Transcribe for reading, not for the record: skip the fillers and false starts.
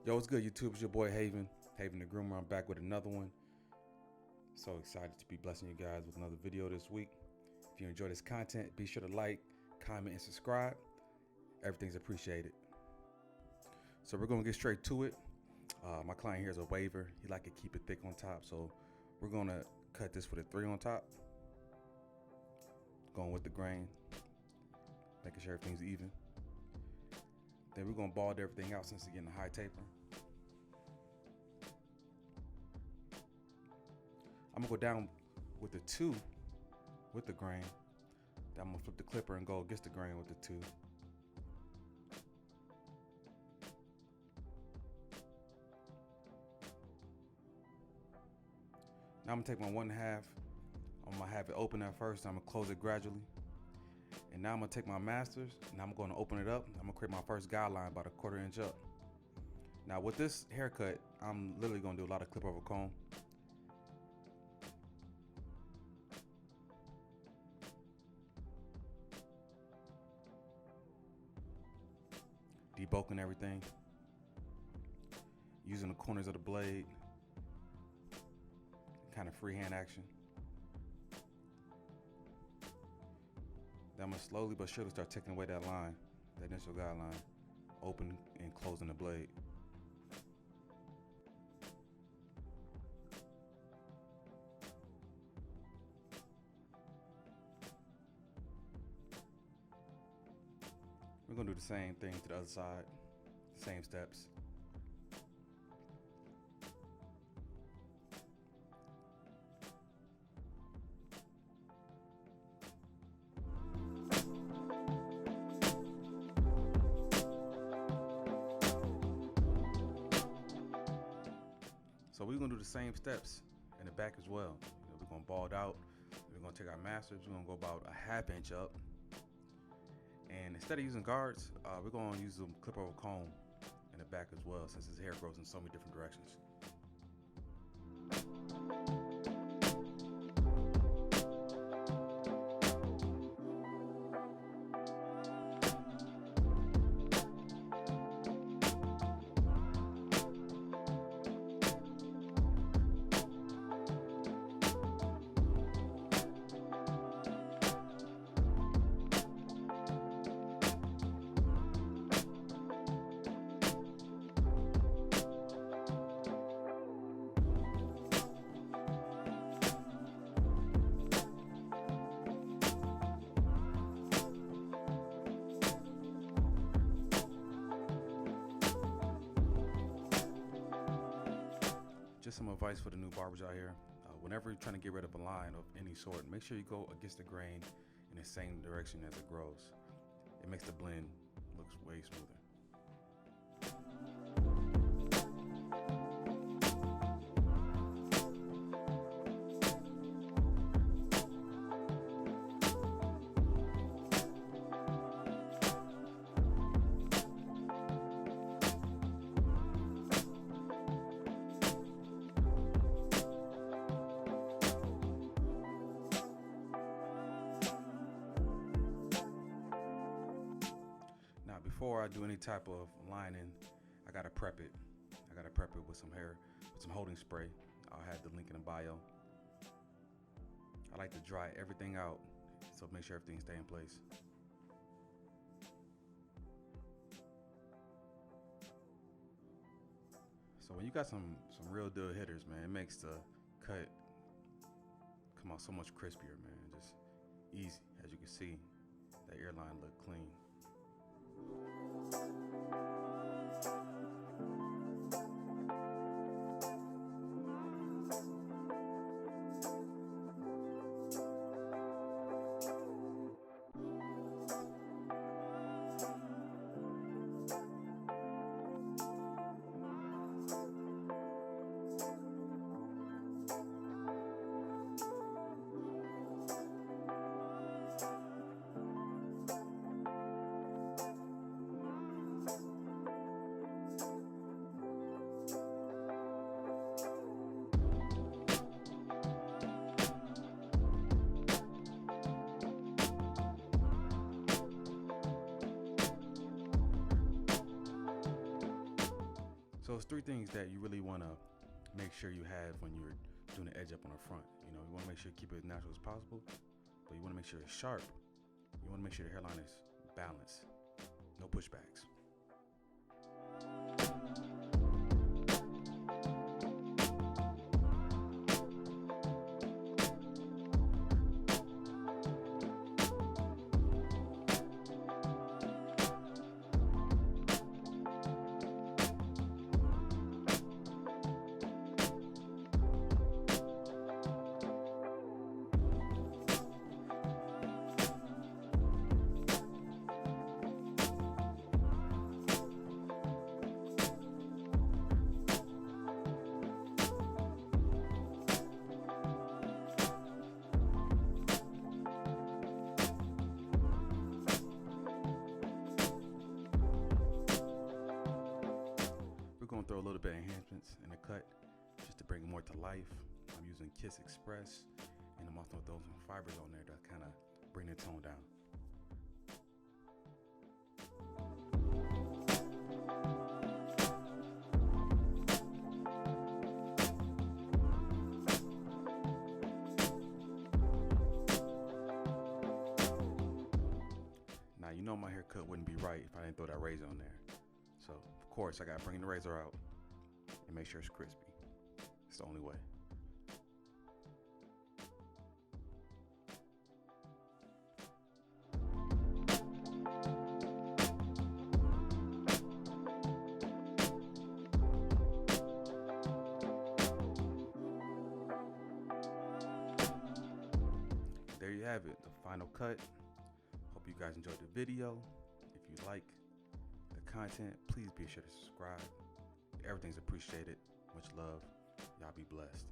Yo, what's good, YouTube? It's your boy Haven the Groomer. I'm back with another one. So excited to be blessing you guys with another video this week. If you enjoy this content, be sure to like, comment, and subscribe. Everything's appreciated. So we're gonna get straight to it. My client here is a waver. He like to keep it thick on top, so we're gonna cut this with a 3 on top. Going with the grain, making sure everything's even. Then we're gonna bald everything out since it's getting a high taper. I'm gonna go down with the 2 with the grain. Then I'm gonna flip the clipper and go against the grain with the 2. Now I'm gonna take my 1/2. I'm gonna have it open at first. I'm gonna close it gradually. And now I'm gonna take my masters and I'm gonna open it up. I'm gonna create my first guideline about a 1/4 inch up. Now with this haircut, I'm literally gonna do a lot of clip over comb. Debulking everything. Using the corners of the blade. Kind of freehand action. Then I'm gonna slowly but surely start taking away that line, that initial guideline, open and closing the blade. We're gonna do the same thing to the other side, same steps. So we're gonna do the same steps in the back as well. We're gonna bald out. We're gonna take our masters. We're gonna go about a 1/2 inch up. And instead of using guards, we're gonna use some clip over comb in the back as well, since his hair grows in so many different directions. Just some advice for the new barbers out here. Whenever you're trying to get rid of a line of any sort, make sure you go against the grain in the same direction as it grows. It makes the blend look way smoother. Now, before I do any type of lining, I gotta prep it. I gotta prep it with some holding spray. I'll have the link in the bio. I like to dry everything out, so make sure everything stays in place. So when you got some real deal hitters, man, it makes the cut come out so much crispier, man. Just easy. As you can see, that airline look clean. it's 3 things that you really want to make sure you have when you're doing the edge up on the front. You know, you want to make sure you keep it as natural as possible, but you want to make sure it's sharp. You want to make sure the hairline is balanced, no pushbacks. We're going to throw a little bit of enhancements in the cut just to bring more to life. I'm using Kiss Express, and I'm also throwing some fibers on there to kind of bring the tone down. Now, you know my haircut wouldn't be right if I didn't throw that razor on there. So, of course, I gotta bring the razor out and make sure it's crispy. It's the only way. There you have it, the final cut. Hope you guys enjoyed the video. If you like the content, please be sure to subscribe. Everything's appreciated. Much love. Y'all be blessed.